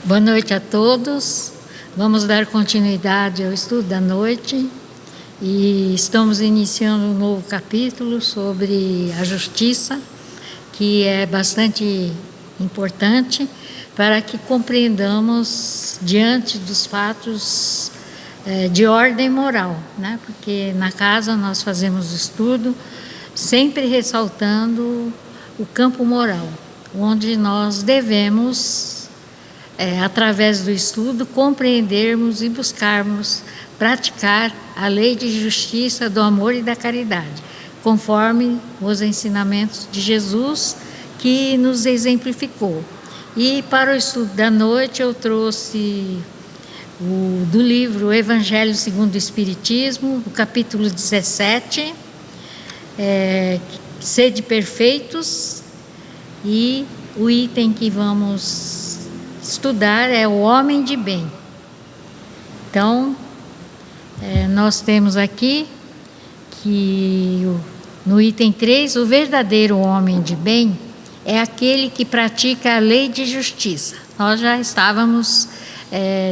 Boa noite a todos. Vamos dar continuidade ao estudo da noite e estamos iniciando um novo capítulo sobre a justiça, que é bastante importante para que compreendamos diante dos fatos de ordem moral, né? Porque na casa nós fazemos estudo sempre ressaltando o campo moral, onde nós devemos, através do estudo, compreendermos e buscarmos praticar a lei de justiça, do amor e da caridade, conforme os ensinamentos de Jesus que nos exemplificou. E para o estudo da noite eu trouxe do livro Evangelho segundo o Espiritismo, o capítulo 17, Sede perfeitos, e o item que vamos estudar é o homem de bem. Então, nós temos aqui que no item 3, o verdadeiro homem de bem é aquele que pratica a lei de justiça. Nós já estávamos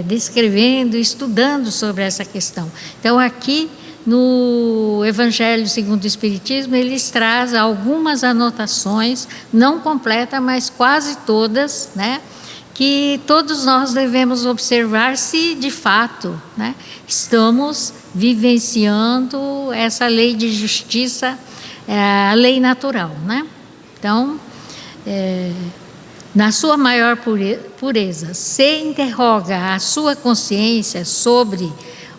descrevendo, estudando sobre essa questão. Então, aqui no Evangelho segundo o Espiritismo, eles trazem algumas anotações, não completa, mas quase todas, né? Que todos nós devemos observar se de fato, né, estamos vivenciando essa lei de justiça, a lei natural, né? Então, na sua maior pureza, se interroga a sua consciência sobre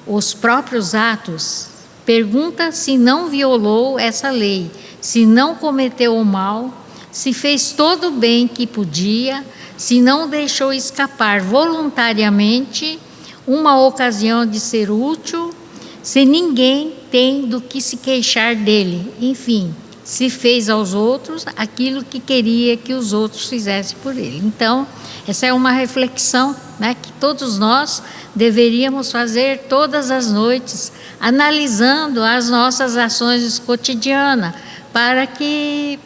os próprios atos, pergunta se não violou essa lei, se não cometeu o mal, se fez todo o bem que podia, se não deixou escapar voluntariamente uma ocasião de ser útil, se ninguém tem do que se queixar dele, enfim, se fez aos outros aquilo que queria que os outros fizessem por ele. Então, essa é uma reflexão, né, que todos nós deveríamos fazer todas as noites, analisando as nossas ações cotidianas, para que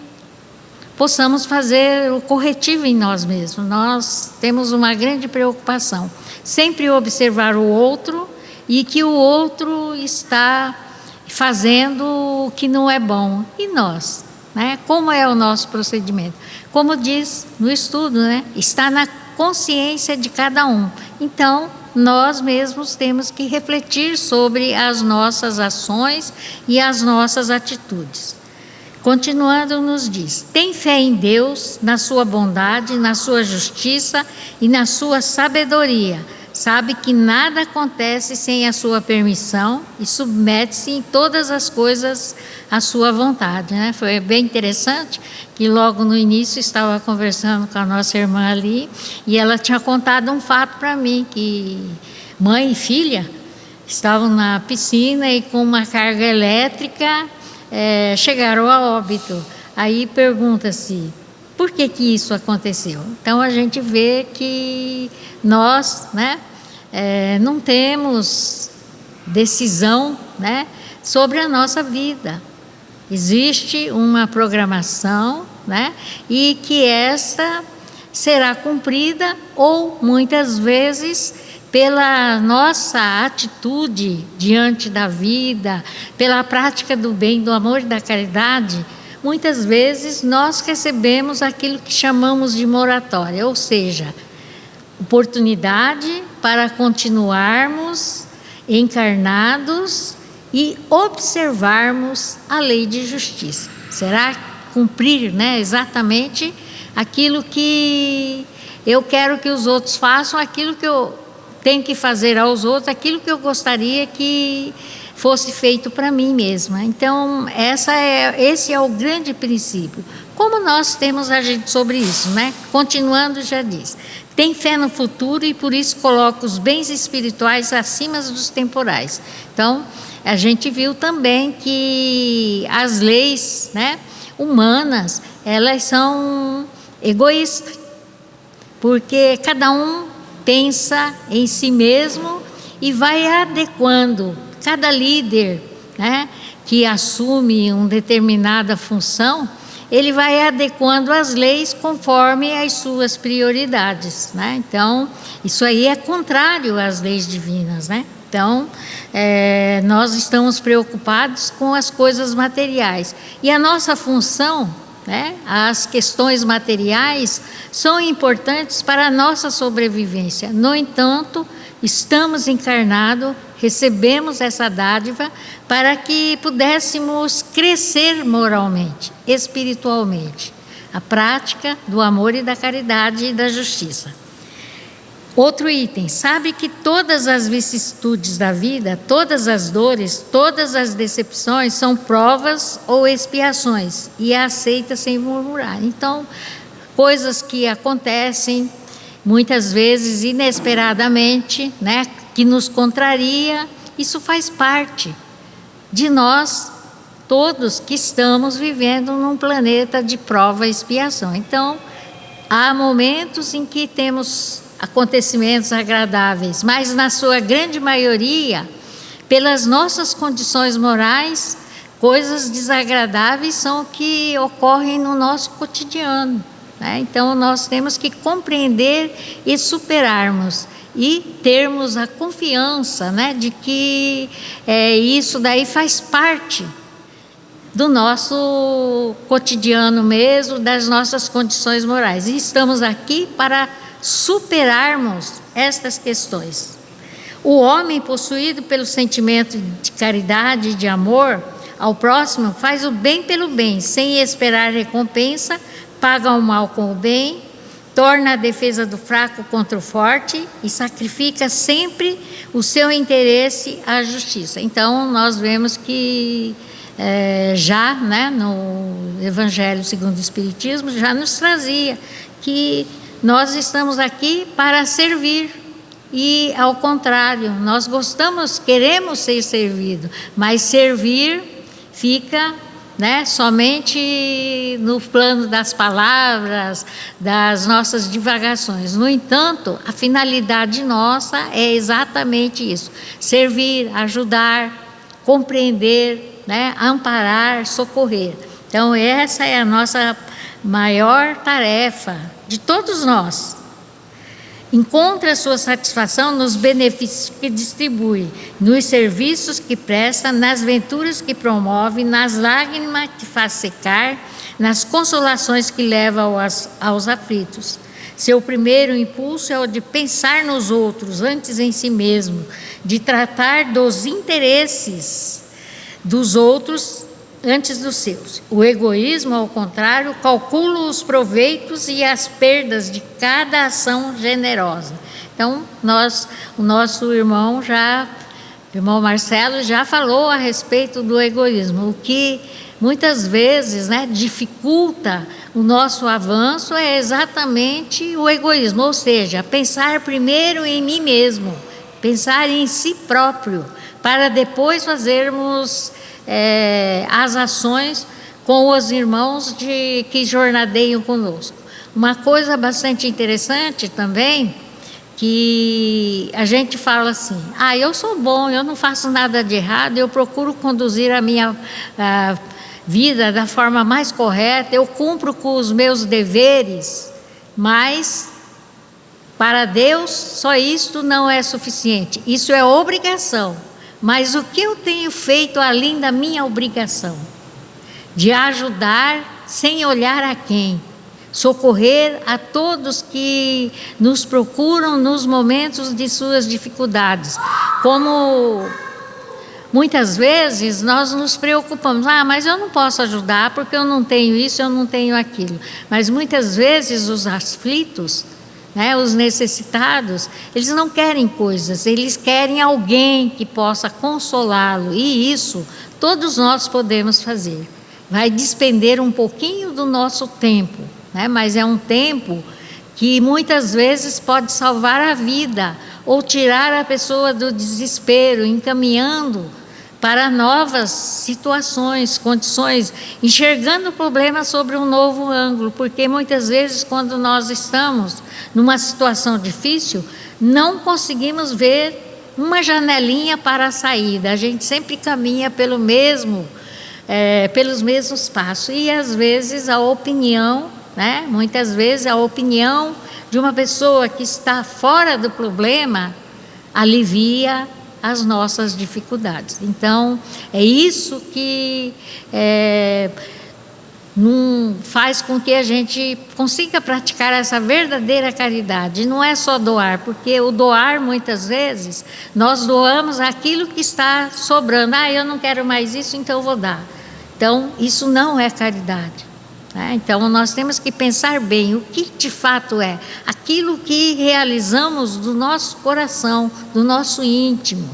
possamos fazer o corretivo em nós mesmos. Nós temos uma grande preocupação, sempre observar o outro e que o outro está fazendo o que não é bom. E nós, né? Como é o nosso procedimento? Como diz no estudo, né? Está na consciência de cada um. Então, nós mesmos temos que refletir sobre as nossas ações e as nossas atitudes. Continuando, nos diz: tem fé em Deus, na sua bondade, na sua justiça e na sua sabedoria. Sabe que nada acontece sem a sua permissão e submete-se em todas as coisas à sua vontade, né? Foi bem interessante que logo no início estava conversando com a nossa irmã ali e ela tinha contado um fato para mim, que mãe e filha estavam na piscina e com uma carga elétrica chegaram a óbito. Aí pergunta-se, por que isso aconteceu? Então a gente vê que nós, né, não temos decisão, né, sobre a nossa vida. Existe uma programação, né, e que esta será cumprida ou muitas vezes pela nossa atitude diante da vida, pela prática do bem, do amor e da caridade. Muitas vezes nós recebemos aquilo que chamamos de moratória, ou seja, oportunidade para continuarmos encarnados e observarmos a lei de justiça. Será cumprir, né, exatamente aquilo que eu quero que os outros façam, aquilo que eu tenho que fazer aos outros, aquilo que eu gostaria que fosse feito para mim mesma. Então, esse é o grande princípio. Como nós temos agido sobre isso, né? Continuando, já diz: tem fé no futuro e por isso coloca os bens espirituais acima dos temporais. Então, a gente viu também que as leis, né, humanas, elas são egoístas, porque cada um pensa em si mesmo e vai adequando. Cada líder, né, que assume uma determinada função, ele vai adequando as leis conforme as suas prioridades, né? Então, isso aí é contrário às leis divinas, né? Então, nós estamos preocupados com as coisas materiais. E a nossa função, né, as questões materiais, são importantes para a nossa sobrevivência. No entanto, estamos encarnados, recebemos essa dádiva para que pudéssemos crescer moralmente, espiritualmente. A prática do amor e da caridade e da justiça. Outro item, sabe que todas as vicissitudes da vida, todas as dores, todas as decepções são provas ou expiações e aceita sem murmurar. Então, coisas que acontecem muitas vezes inesperadamente, né, que nos contraria, isso faz parte de nós todos que estamos vivendo num planeta de prova e expiação. Então, há momentos em que temos acontecimentos agradáveis, mas na sua grande maioria, pelas nossas condições morais, coisas desagradáveis são o que ocorrem no nosso cotidiano, né? Então nós temos que compreender e superarmos e termos a confiança, né, de que isso daí faz parte do nosso cotidiano mesmo, das nossas condições morais. E estamos aqui para superarmos estas questões. O homem possuído pelo sentimento de caridade e de amor ao próximo faz o bem pelo bem, sem esperar recompensa, paga o mal com o bem, torna a defesa do fraco contra o forte e sacrifica sempre o seu interesse à justiça. Então, nós vemos que já, né, no Evangelho segundo o Espiritismo, já nos trazia que nós estamos aqui para servir e, ao contrário, nós queremos ser servidos, mas servir fica, né, somente no plano das palavras, das nossas divagações. No entanto, a finalidade nossa é exatamente isso: servir, ajudar, compreender, né, amparar, socorrer. Então, essa é a nossa maior tarefa de todos nós. Encontra sua satisfação nos benefícios que distribui, nos serviços que presta, nas venturas que promove, nas lágrimas que faz secar, nas consolações que leva aos aflitos. Seu primeiro impulso é o de pensar nos outros, antes em si mesmo, de tratar dos interesses dos outros antes dos seus. O egoísmo, ao contrário, calcula os proveitos e as perdas de cada ação generosa. Então, o nosso irmão Marcelo já falou a respeito do egoísmo. O que muitas vezes, né, dificulta o nosso avanço é exatamente o egoísmo, ou seja, pensar primeiro em mim mesmo, pensar em si próprio, para depois fazermos as ações com os irmãos que jornadeiam conosco. Uma coisa bastante interessante também, que a gente fala assim: eu sou bom, eu não faço nada de errado, eu procuro conduzir a minha vida da forma mais correta, eu cumpro com os meus deveres, mas para Deus só isto não é suficiente, isso é obrigação. Mas o que eu tenho feito além da minha obrigação? De ajudar sem olhar a quem, socorrer a todos que nos procuram nos momentos de suas dificuldades. Como muitas vezes nós nos preocupamos: mas eu não posso ajudar porque eu não tenho isso, eu não tenho aquilo. Mas muitas vezes os aflitos, né, os necessitados, eles não querem coisas, eles querem alguém que possa consolá-lo, e isso todos nós podemos fazer. Vai despender um pouquinho do nosso tempo, né, mas é um tempo que muitas vezes pode salvar a vida ou tirar a pessoa do desespero, encaminhando para novas situações, condições, enxergando o problema sobre um novo ângulo, porque muitas vezes quando nós estamos numa situação difícil, não conseguimos ver uma janelinha para a saída, a gente sempre caminha pelo mesmo pelos mesmos passos. E às vezes a opinião, né? Muitas vezes a opinião de uma pessoa que está fora do problema alivia as nossas dificuldades. Então, é isso que faz com que a gente consiga praticar essa verdadeira caridade. Não é só doar, porque o doar, muitas vezes, nós doamos aquilo que está sobrando. Eu não quero mais isso, então eu vou dar. Então, isso não é caridade. Então, nós temos que pensar bem o que de fato é aquilo que realizamos do nosso coração, do nosso íntimo.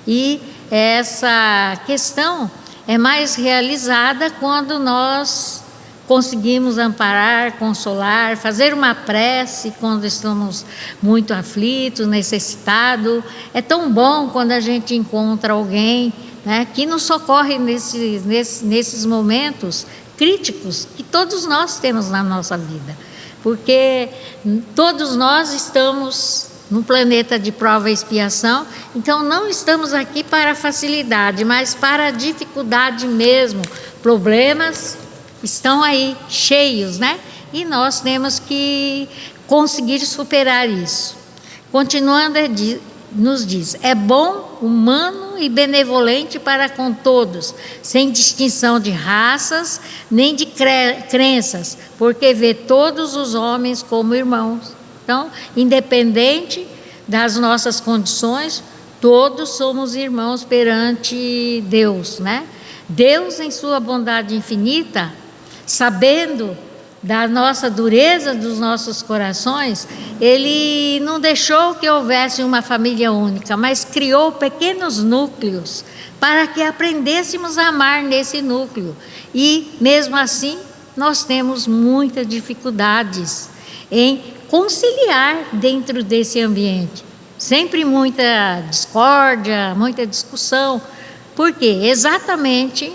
E essa questão é mais realizada quando nós conseguimos amparar, consolar, fazer uma prece quando estamos muito aflitos, necessitados. É tão bom quando a gente encontra alguém, né, que nos socorre nesses momentos críticos que todos nós temos na nossa vida, porque todos nós estamos num planeta de prova e expiação, então não estamos aqui para facilidade, mas para dificuldade mesmo. Problemas estão aí cheios, né? E nós temos que conseguir superar isso. Continuando, nos diz: é bom, humano e benevolente para com todos, sem distinção de raças nem de crenças, porque vê todos os homens como irmãos. Então, independente das nossas condições, todos somos irmãos perante Deus, né? Deus, em sua bondade infinita, sabendo da nossa dureza dos nossos corações, Ele não deixou que houvesse uma família única, mas criou pequenos núcleos para que aprendêssemos a amar nesse núcleo. E, mesmo assim, nós temos muitas dificuldades em conciliar dentro desse ambiente. Sempre muita discórdia, muita discussão. Por quê? Exatamente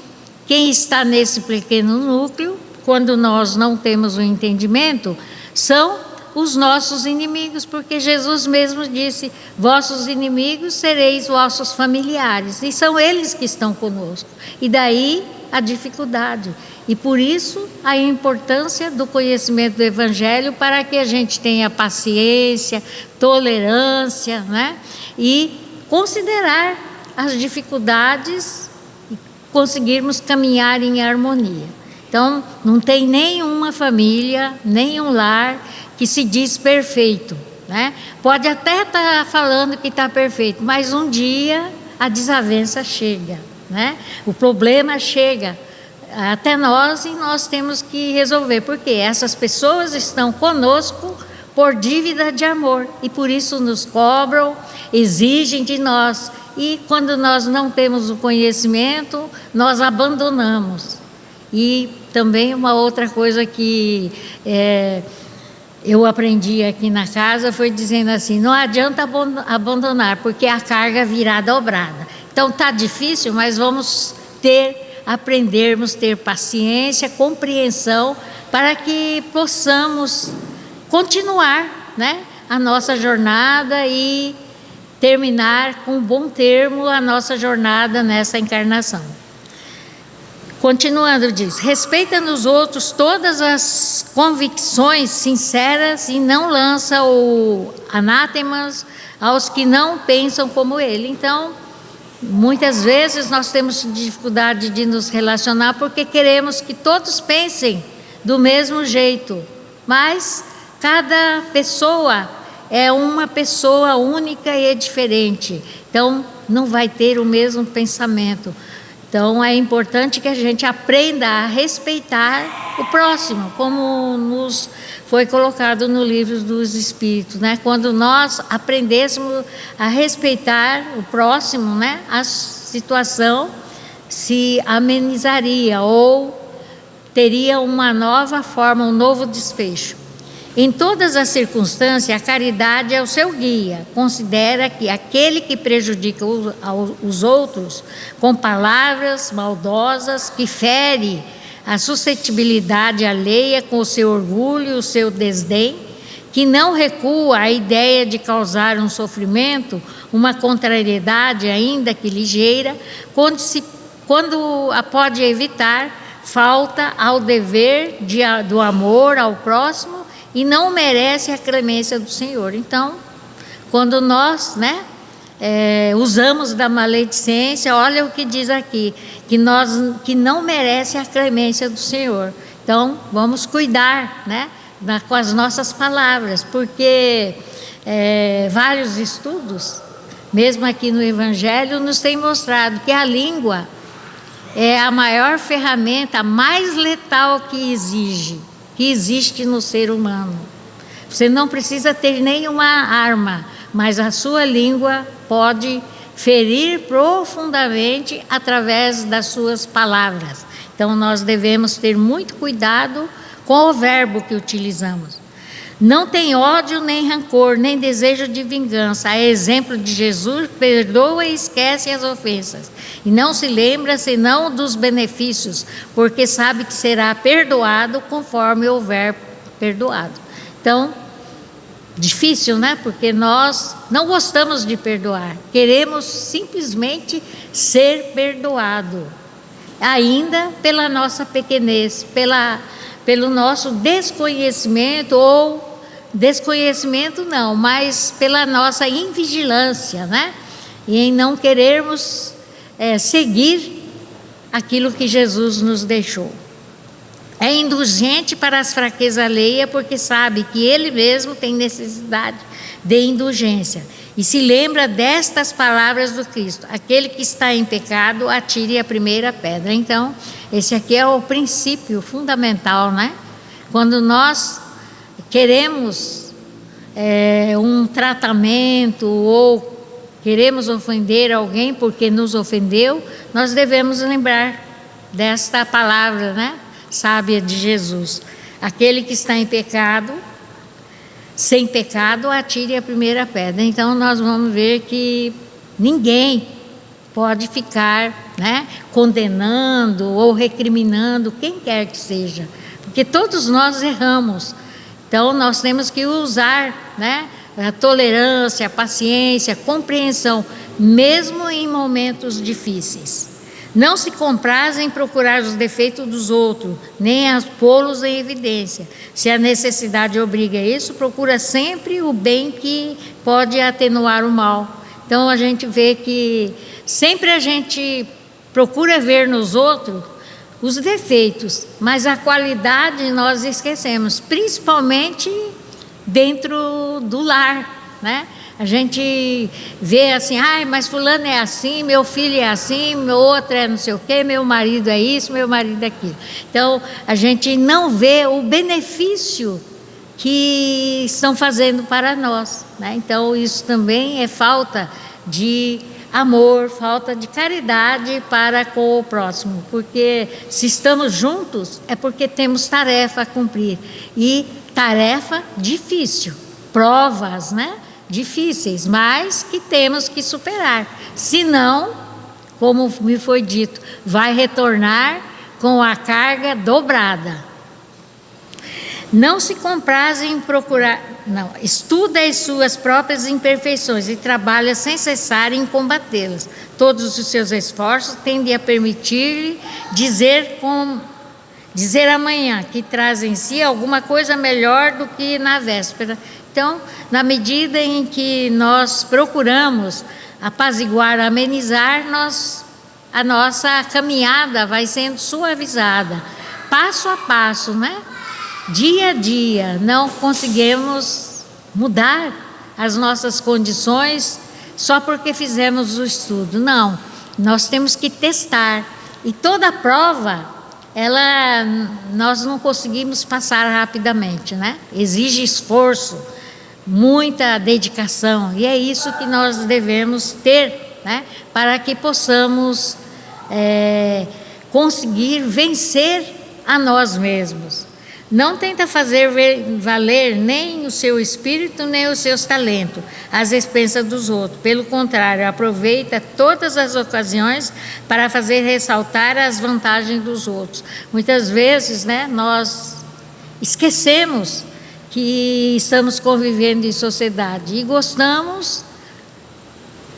quem está nesse pequeno núcleo, quando nós não temos o entendimento, são os nossos inimigos, porque Jesus mesmo disse: vossos inimigos sereis vossos familiares, e são eles que estão conosco. E daí a dificuldade. E por isso a importância do conhecimento do Evangelho, para que a gente tenha paciência, tolerância, né? E considerar as dificuldades e conseguirmos caminhar em harmonia. Então, não tem nenhuma família, nenhum lar que se diz perfeito, né? Pode até estar falando que está perfeito, mas um dia a desavença chega, né? O problema chega até nós e nós temos que resolver, porque essas pessoas estão conosco por dívida de amor e por isso nos cobram, exigem de nós, e quando nós não temos o conhecimento, nós abandonamos. E também uma outra coisa que eu aprendi aqui na casa foi dizendo assim: não adianta abandonar, porque a carga virá dobrada. Então está difícil, mas vamos aprendermos a ter paciência, compreensão, para que possamos continuar, né, a nossa jornada e terminar com um bom termo a nossa jornada nessa encarnação. Continuando, diz: respeita nos outros todas as convicções sinceras e não lança o anátemas aos que não pensam como ele. Então, muitas vezes nós temos dificuldade de nos relacionar porque queremos que todos pensem do mesmo jeito, mas cada pessoa é uma pessoa única e diferente, então não vai ter o mesmo pensamento. Então é importante que a gente aprenda a respeitar o próximo, como nos foi colocado no livro dos Espíritos, né? Quando nós aprendêssemos a respeitar o próximo, né, a situação se amenizaria ou teria uma nova forma, um novo desfecho. Em todas as circunstâncias, a caridade é o seu guia. Considera que aquele que prejudica os outros com palavras maldosas, que fere a suscetibilidade alheia com o seu orgulho, o seu desdém, que não recua à ideia de causar um sofrimento, uma contrariedade ainda que ligeira, quando pode evitar, falta ao dever do amor ao próximo e não merece a clemência do Senhor. Então, quando nós, usamos da maledicência, olha o que diz aqui, que não merece a clemência do Senhor. Então, vamos cuidar, com as nossas palavras, porque vários estudos, mesmo aqui no Evangelho, nos têm mostrado que a língua é a maior ferramenta, a mais letal que existe no ser humano. Você não precisa ter nenhuma arma, mas a sua língua pode ferir profundamente através das suas palavras. Então nós devemos ter muito cuidado com o verbo que utilizamos. Não tem ódio, nem rancor, nem desejo de vingança. A exemplo de Jesus, perdoa e esquece as ofensas. E não se lembra senão dos benefícios, porque sabe que será perdoado conforme houver perdoado. Então, difícil, porque nós não gostamos de perdoar. Queremos simplesmente ser perdoado. Ainda pela nossa pequenez, pelo nosso desconhecimento não, mas pela nossa invigilância, e em não querermos seguir aquilo que Jesus nos deixou. É indulgente para as fraquezas alheias, porque sabe que ele mesmo tem necessidade de indulgência. E se lembra destas palavras do Cristo: aquele que está em pecado, atire a primeira pedra. Então, esse aqui é o princípio fundamental, Quando nós queremos um tratamento ou queremos ofender alguém porque nos ofendeu, nós devemos lembrar desta palavra, sábia de Jesus: aquele que está em pecado, sem pecado, atire a primeira pedra. Então nós vamos ver que ninguém pode ficar condenando ou recriminando quem quer que seja, porque todos nós erramos. Então nós temos que usar a tolerância, a paciência, a compreensão, mesmo em momentos difíceis. Não se compraz em procurar os defeitos dos outros, nem a pô-los em evidência. Se a necessidade obriga a isso, procura sempre o bem que pode atenuar o mal. Então a gente vê que sempre a gente procura ver nos outros os defeitos, mas a qualidade nós esquecemos, principalmente dentro do lar, A gente vê assim: mas fulano é assim, meu filho é assim, meu outro é não sei o quê, meu marido é isso, meu marido é aquilo. Então a gente não vê o benefício que estão fazendo para nós, Então isso também é falta de amor, falta de caridade para com o próximo, porque se estamos juntos é porque temos tarefa a cumprir, e tarefa difícil, provas, difíceis, mas que temos que superar. Senão, como me foi dito, vai retornar com a carga dobrada. Não se compraz em procurar, estuda as suas próprias imperfeições e trabalha sem cessar em combatê-las. Todos os seus esforços tendem a permitir-lhe dizer amanhã que traz em si alguma coisa melhor do que na véspera. Então, na medida em que nós procuramos apaziguar, amenizar, a nossa caminhada vai sendo suavizada, passo a passo, Dia a dia. Não conseguimos mudar as nossas condições só porque fizemos o estudo. Não, nós temos que testar. E toda prova, nós não conseguimos passar rapidamente, Exige esforço, muita dedicação, e é isso que nós devemos ter, para que possamos conseguir vencer a nós mesmos. Não tenta fazer valer nem o seu espírito, nem os seus talentos às expensas dos outros. Pelo contrário, aproveita todas as ocasiões para fazer ressaltar as vantagens dos outros. Muitas vezes, nós esquecemos que estamos convivendo em sociedade e gostamos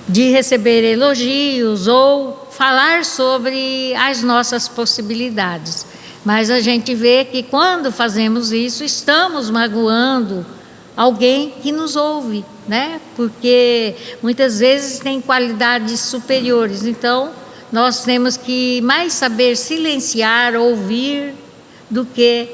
de receber elogios ou falar sobre as nossas possibilidades. Mas a gente vê que quando fazemos isso, estamos magoando alguém que nos ouve, né? Porque muitas vezes tem qualidades superiores. Então, nós temos que mais saber silenciar, ouvir, do que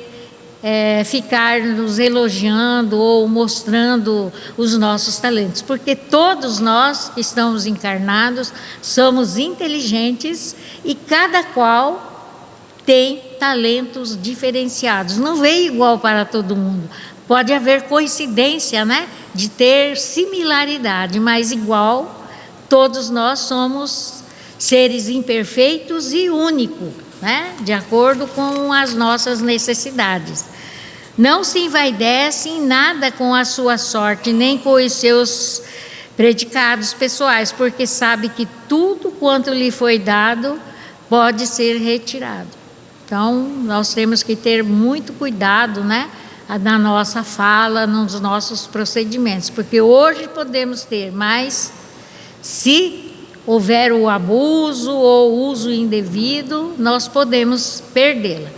ficar nos elogiando ou mostrando os nossos talentos. Porque todos nós que estamos encarnados somos inteligentes e cada qual tem talentos diferenciados. Não veio igual para todo mundo. Pode haver coincidência, né, de ter similaridade, mas igual, todos nós somos seres imperfeitos e únicos, né, de acordo com as nossas necessidades. Não se envaidece em nada com a sua sorte, nem com os seus predicados pessoais, porque sabe que tudo quanto lhe foi dado pode ser retirado. Então, nós temos que ter muito cuidado, né, na nossa fala, nos nossos procedimentos, porque hoje podemos ter, mas se houver o abuso ou uso indevido, nós podemos perdê-la.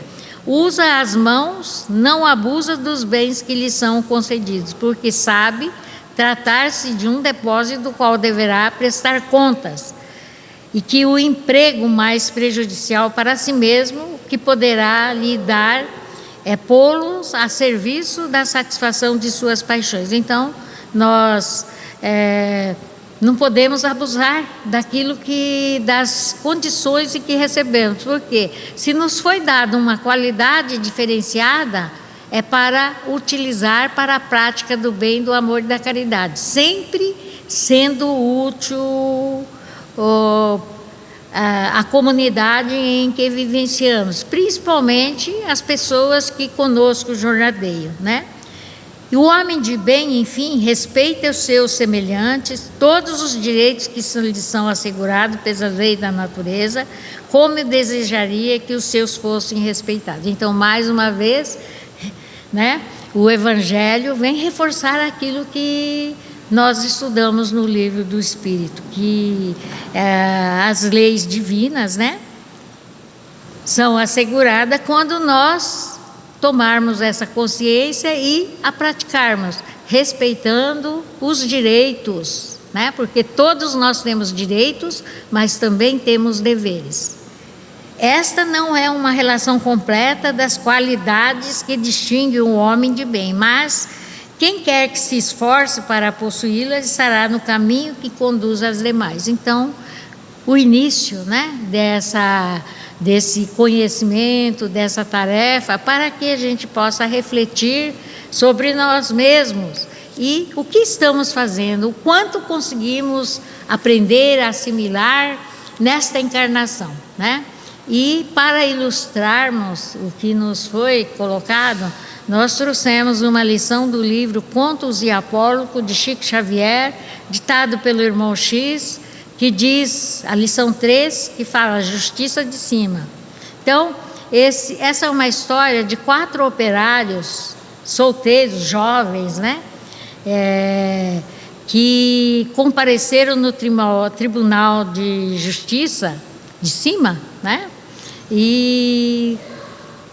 Usa as mãos, não abusa dos bens que lhe são concedidos, porque sabe tratar-se de um depósito do qual deverá prestar contas, e que o emprego mais prejudicial para si mesmo, que poderá lhe dar, é pô-los a serviço da satisfação de suas paixões. Então, nós não podemos abusar daquilo das condições que recebemos, porque se nos foi dada uma qualidade diferenciada, é para utilizar para a prática do bem, do amor e da caridade, sempre sendo útil a comunidade em que vivenciamos, principalmente as pessoas que conosco jornadeiam, né? E o homem de bem, enfim, respeita os seus semelhantes, todos os direitos que lhe são assegurados pela lei da natureza, como desejaria que os seus fossem respeitados. Então, mais uma vez, né, o Evangelho vem reforçar aquilo que nós estudamos no livro do Espírito, que as leis divinas, né, são asseguradas quando nós tomarmos essa consciência e a praticarmos, respeitando os direitos, né, porque todos nós temos direitos, mas também temos deveres. Esta não é uma relação completa das qualidades que distinguem o homem de bem, mas quem quer que se esforce para possuí-las estará no caminho que conduz às demais. Então, o início, né, desse conhecimento, dessa tarefa, para que a gente possa refletir sobre nós mesmos e o que estamos fazendo, o quanto conseguimos aprender, assimilar nesta encarnação, né? E para ilustrarmos o que nos foi colocado, nós trouxemos uma lição do livro Contos e Apólogo, de Chico Xavier, ditado pelo irmão X, que diz, a lição 3, que fala a justiça de cima. Então, essa é uma história de 4 operários solteiros, jovens, né? Que compareceram no Tribunal de Justiça de cima, né? E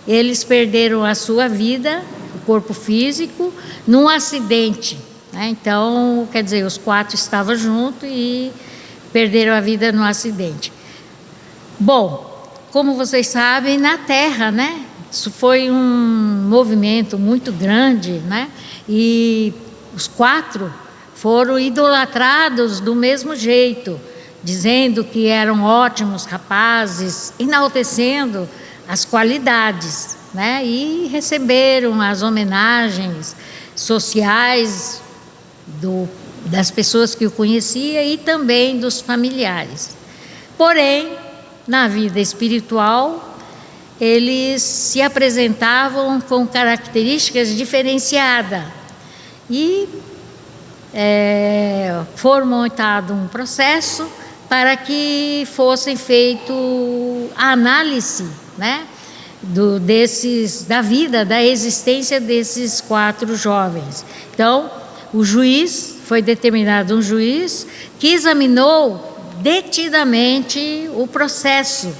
eles perderam a sua vida, o corpo físico, num acidente, né? Então, quer dizer, os 4 estavam juntos e perderam a vida no acidente. Bom, como vocês sabem, na Terra, né? Isso foi um movimento muito grande, né? E os 4 foram idolatrados do mesmo jeito, dizendo que eram ótimos rapazes, enaltecendo as qualidades, né? E receberam as homenagens sociais das pessoas que o conheciam e também dos familiares. Porém, na vida espiritual, eles se apresentavam com características diferenciadas e foi montado um processo para que fosse feito a análise, né, da vida, da existência desses 4 jovens. Então, foi determinado um juiz que examinou detidamente o processo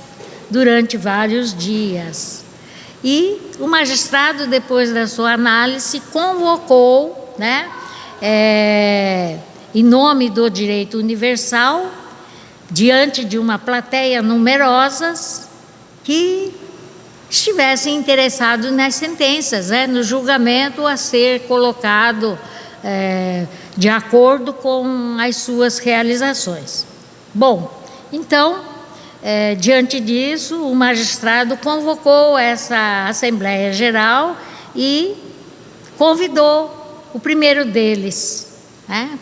durante vários dias. E o magistrado, depois da sua análise, convocou, né, em nome do direito universal, diante de uma plateia numerosa, que estivessem interessados nas sentenças, no julgamento a ser colocado de acordo com as suas realizações. Bom, então, diante disso, o magistrado convocou essa Assembleia Geral e convidou o primeiro deles,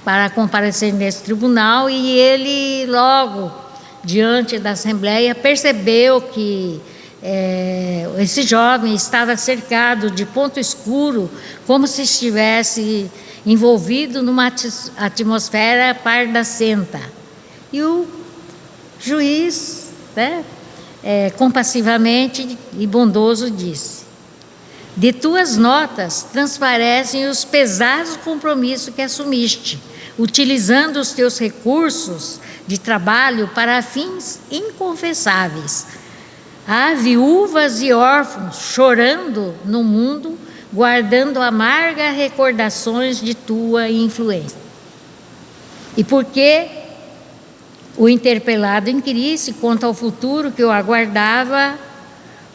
para comparecer nesse tribunal, e ele logo, diante da Assembleia, percebeu que esse jovem estava cercado de ponto escuro, como se estivesse envolvido numa atmosfera pardacenta. E o juiz, compassivamente e bondoso, disse: de tuas notas transparecem os pesados compromissos que assumiste, utilizando os teus recursos de trabalho para fins inconfessáveis. Há viúvas e órfãos chorando no mundo, guardando amargas recordações de tua influência. E porque o interpelado inquirisse quanto ao futuro que o aguardava,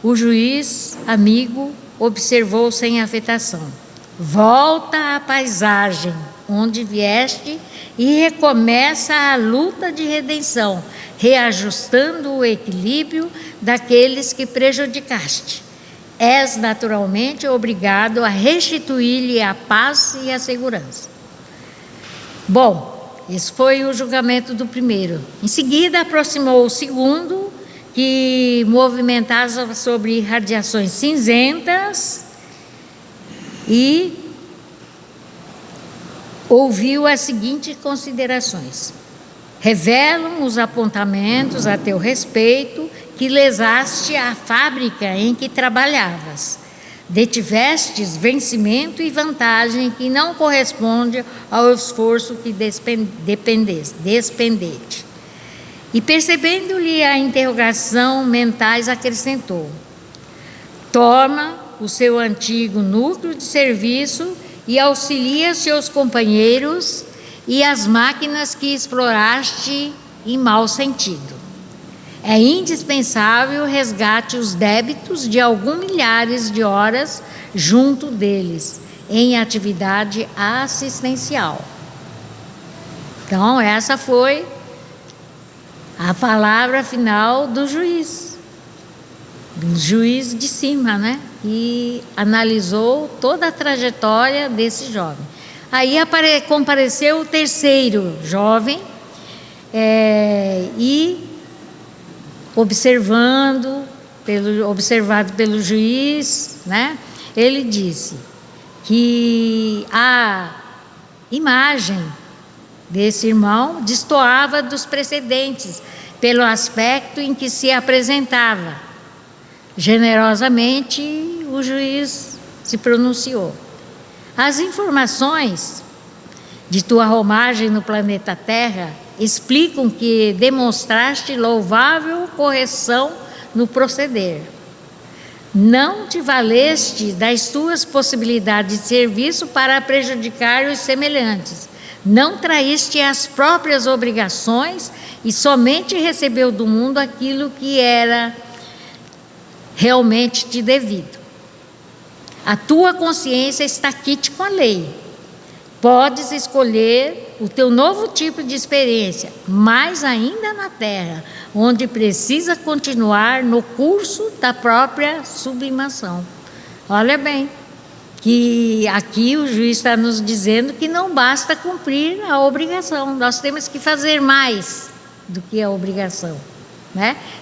o juiz, amigo, observou sem afetação: volta à paisagem onde vieste e recomeça a luta de redenção, reajustando o equilíbrio daqueles que prejudicaste. És naturalmente obrigado a restituir-lhe a paz e a segurança. Bom, esse foi o julgamento do primeiro. Em seguida, aproximou o segundo, que movimentava sobre radiações cinzentas, e ouviu as seguintes considerações: revelam os apontamentos a teu respeito que lesaste a fábrica em que trabalhavas, detivestes vencimento e vantagem que não corresponde ao esforço que despendeste. E percebendo-lhe a interrogação mentais, acrescentou: toma o seu antigo núcleo de serviço e auxilia seus companheiros e as máquinas que exploraste em mau sentido. É indispensável resgate os débitos de alguns milhares de horas junto deles, em atividade assistencial. Então, essa foi a palavra final do juiz de cima, e analisou toda a trajetória desse jovem. Aí compareceu o terceiro jovem, e observado pelo juiz, ele disse que a imagem desse irmão destoava dos precedentes, pelo aspecto em que se apresentava. Generosamente, o juiz se pronunciou: as informações de tua romagem no planeta Terra explicam que demonstraste louvável correção no proceder. Não te valeste das tuas possibilidades de serviço para prejudicar os semelhantes. Não traíste as próprias obrigações e somente recebeu do mundo aquilo que era realmente te devido. A tua consciência está quite com a lei. Podes escolher o teu novo tipo de experiência, mas ainda na Terra, onde precisa continuar no curso da própria sublimação. Olha bem, que aqui o juiz está nos dizendo que não basta cumprir a obrigação, nós temos que fazer mais do que a obrigação,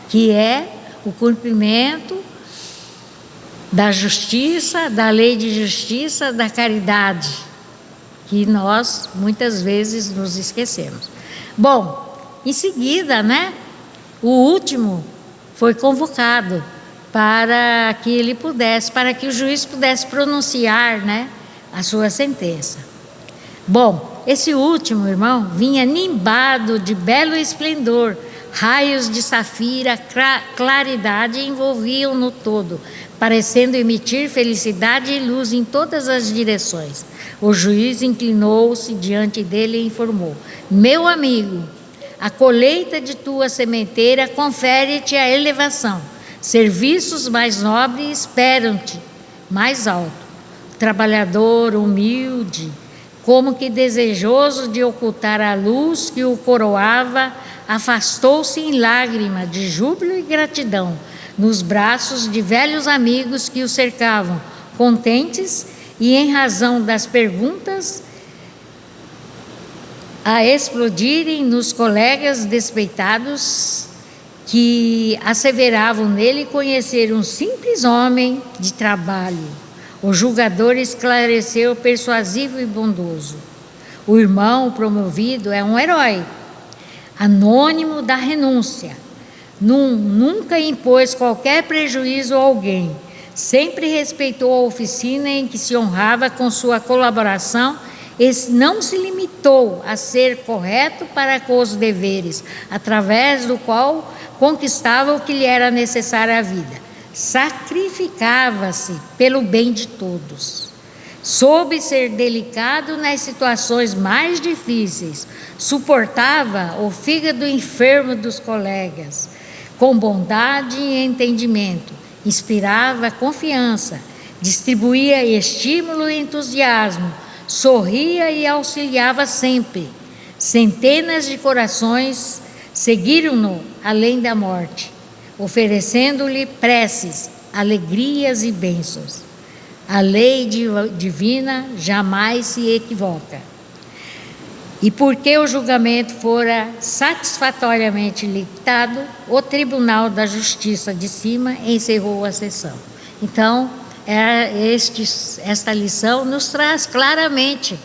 que é o cumprimento da justiça, da lei de justiça, da caridade, que nós muitas vezes nos esquecemos. Bom, em seguida, o último foi convocado para que o juiz pudesse pronunciar, a sua sentença. Bom, Esse último, irmão, vinha nimbado de belo esplendor. Raios de safira, claridade envolviam-no todo, parecendo emitir felicidade e luz em todas as direções. O juiz inclinou-se diante dele e informou: meu amigo, a colheita de tua sementeira confere-te a elevação. Serviços mais nobres esperam-te mais alto. Trabalhador humilde, como que desejoso de ocultar a luz que o coroava, afastou-se em lágrima de júbilo e gratidão, nos braços de velhos amigos que o cercavam, contentes e em razão das perguntas a explodirem nos colegas despeitados que asseveravam nele conhecer um simples homem de trabalho. O julgador esclareceu, persuasivo e bondoso: o irmão promovido é um herói, anônimo da renúncia. Nunca impôs qualquer prejuízo a alguém. Sempre respeitou a oficina em que se honrava com sua colaboração e não se limitou a ser correto para com os deveres, através do qual conquistava o que lhe era necessário à vida. Sacrificava-se pelo bem de todos. Soube ser delicado nas situações mais difíceis. Suportava o fígado enfermo dos colegas com bondade e entendimento. Inspirava confiança, distribuía estímulo e entusiasmo, sorria e auxiliava sempre. Centenas de corações seguiram-no além da morte, oferecendo-lhe preces, alegrias e bênçãos. A lei divina jamais se equivoca. E porque o julgamento fora satisfatoriamente dictado, o Tribunal da Justiça de cima encerrou a sessão. Então, esta lição nos traz claramente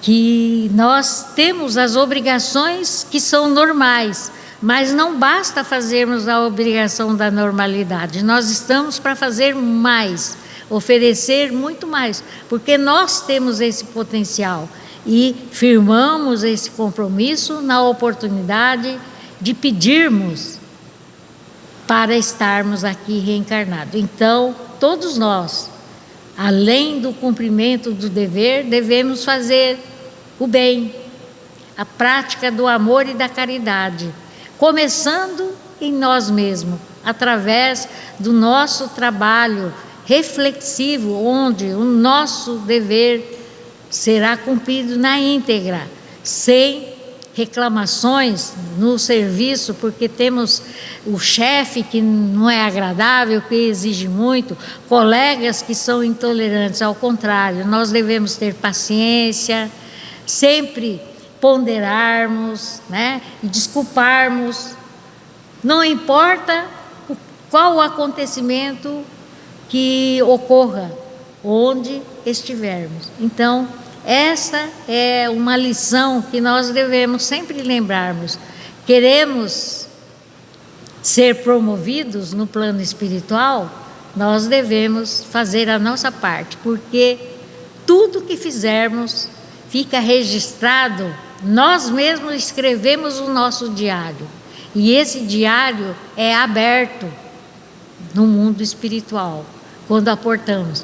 que nós temos as obrigações que são normais, mas não basta fazermos a obrigação da normalidade. Nós estamos para fazer mais, oferecer muito mais, porque nós temos esse potencial e firmamos esse compromisso na oportunidade de pedirmos para estarmos aqui reencarnados. Então, todos nós, além do cumprimento do dever, devemos fazer o bem, a prática do amor e da caridade, começando em nós mesmos, através do nosso trabalho reflexivo, onde o nosso dever será cumprido na íntegra, sem reclamações no serviço, porque temos o chefe que não é agradável, que exige muito, colegas que são intolerantes. Ao contrário, nós devemos ter paciência, sempre ponderarmos, né, e desculparmos, não importa qual o acontecimento que ocorra, onde estivermos. Então, essa é uma lição que nós devemos sempre lembrarmos. Queremos ser promovidos no plano espiritual, nós devemos fazer a nossa parte, porque tudo que fizermos fica registrado. Nós mesmos escrevemos o nosso diário, e esse diário é aberto no mundo espiritual, quando aportamos.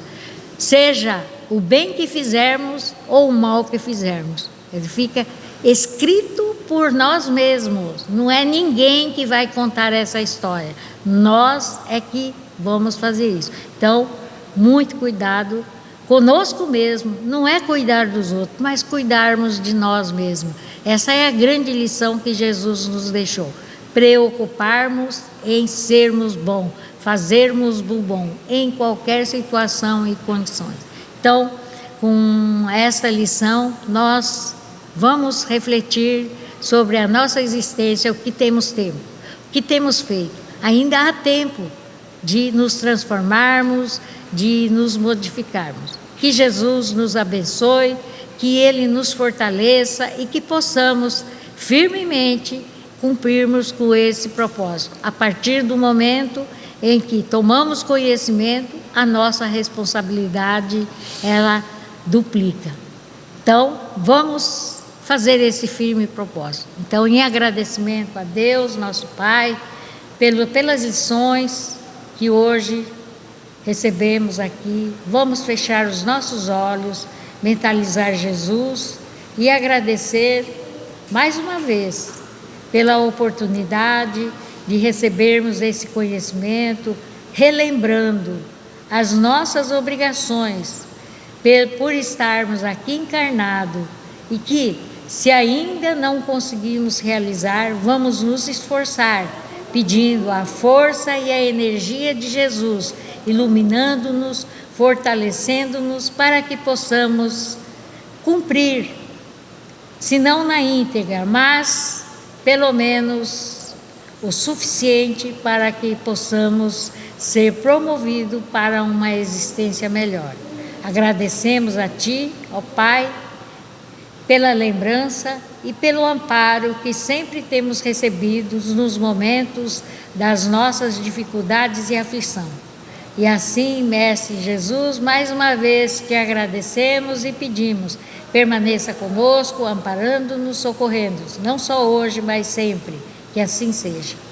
Seja o bem que fizermos ou o mal que fizermos, ele fica escrito por nós mesmos. Não é ninguém que vai contar essa história, nós é que vamos fazer isso. Então, muito cuidado conosco mesmo, não é cuidar dos outros, mas cuidarmos de nós mesmos. Essa é a grande lição que Jesus nos deixou: preocuparmos em sermos bons, fazermos o bom em qualquer situação e condições. Então, com esta lição, nós vamos refletir sobre a nossa existência, o que temos tempo, o que temos feito. Ainda há tempo de nos transformarmos, de nos modificarmos. Que Jesus nos abençoe, que Ele nos fortaleça e que possamos firmemente cumprirmos com esse propósito. A partir do momento em que tomamos conhecimento, a nossa responsabilidade, ela duplica. Então, vamos fazer esse firme propósito. Então, em agradecimento a Deus, nosso Pai, pelas lições que hoje recebemos aqui, vamos fechar os nossos olhos, mentalizar Jesus e agradecer mais uma vez pela oportunidade de recebermos esse conhecimento, relembrando as nossas obrigações por estarmos aqui encarnados e que, se ainda não conseguimos realizar, vamos nos esforçar, pedindo a força e a energia de Jesus, iluminando-nos, fortalecendo-nos para que possamos cumprir, se não na íntegra, mas pelo menos o suficiente para que possamos ser promovidos para uma existência melhor. Agradecemos a Ti, ó Pai, pela lembrança e pelo amparo que sempre temos recebido nos momentos das nossas dificuldades e aflição. E assim, Mestre Jesus, mais uma vez que agradecemos e pedimos, permaneça conosco, amparando-nos, socorrendo-nos, não só hoje, mas sempre, que assim seja.